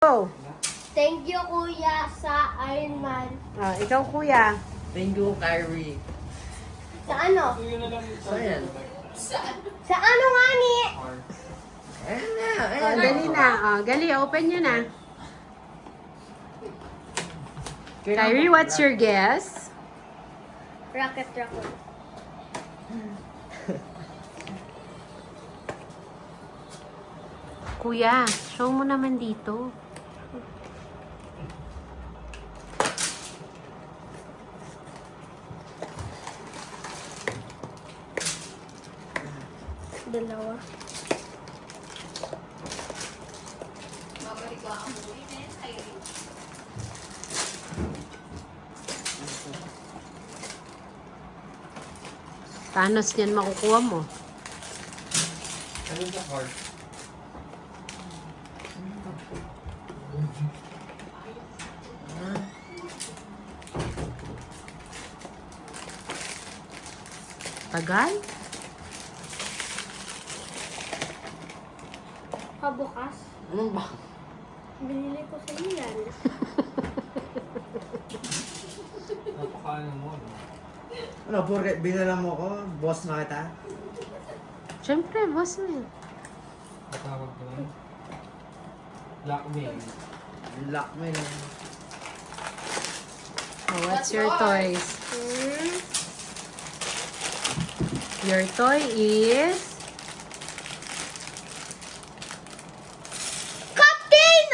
Go! Thank you, Kuya, sa Iron Man. Ikaw, kuya. Thank you, Kyrie. Sa ano? So, yan. Sa ano nga ni? Ayan na, ayan. Dali na. Gali, open nyo na. Kyrie, what's your guess? Rocket. Kuya, show mo naman dito. Dalawa. Thanos yan makukuha mo. Ano sa card? Tagal? Pabukas. Ano ba? Binili ko sa iyo yan. Napakaano mo, no? Ano, porket binala mo ko, boss na kita? Siyempre, boss mo yan. Matawag ko lang. Blackmail. Lock mo yun. What's your toys? Your toy is... Captain!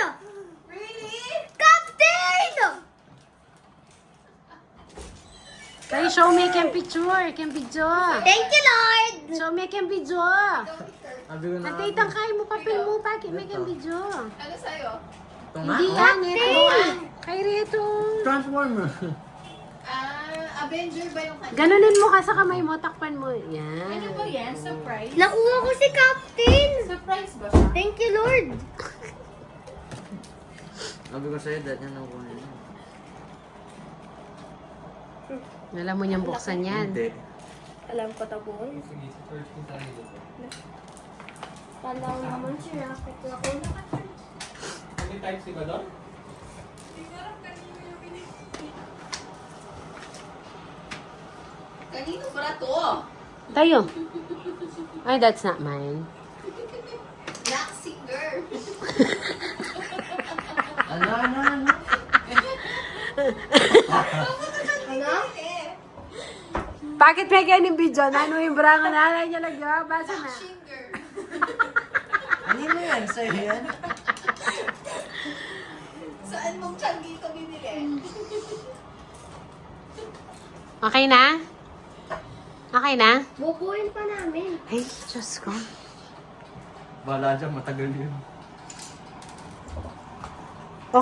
Really? Captain! Ay, show me can picture. Can picture. Thank you, Lord! Show me can picture. Sabi ko na Ate, itang kaya mo papel mo pa. May can picture. Ano sa'yo? ito nga. Hindi yan. Ito. Kyrie, ito. Transformer. Avenger ba yung kanya? Ganunin mo ka sa kamay mo. Takpan mo. Ano Yan. ba yan? Surprise? Nakuha ko si Captain! Surprise ba siya? Thank you, Lord! Sabi ko sa'yo, dahil yan ang kunin mo. Alam mo niyang buksan yan. Hindi. Alam ko to, boy. Sige, sa first ko tayo dito. Kala ko naman si Rocket ako. May type C ba doon? Kanino ba to? Tayo. Ay, that's not mine. Black singer. Ano? Ano? Bakit may ganyan video? Ano yung brango na niya lang? Basa na. Black singer. Ano mo yan? Sa'yo yan? Saan mong changi ito binili? Okay na? Okay na? Bubuin pa namin. Ay, Diyos ko. Bala dyan, matagal yun.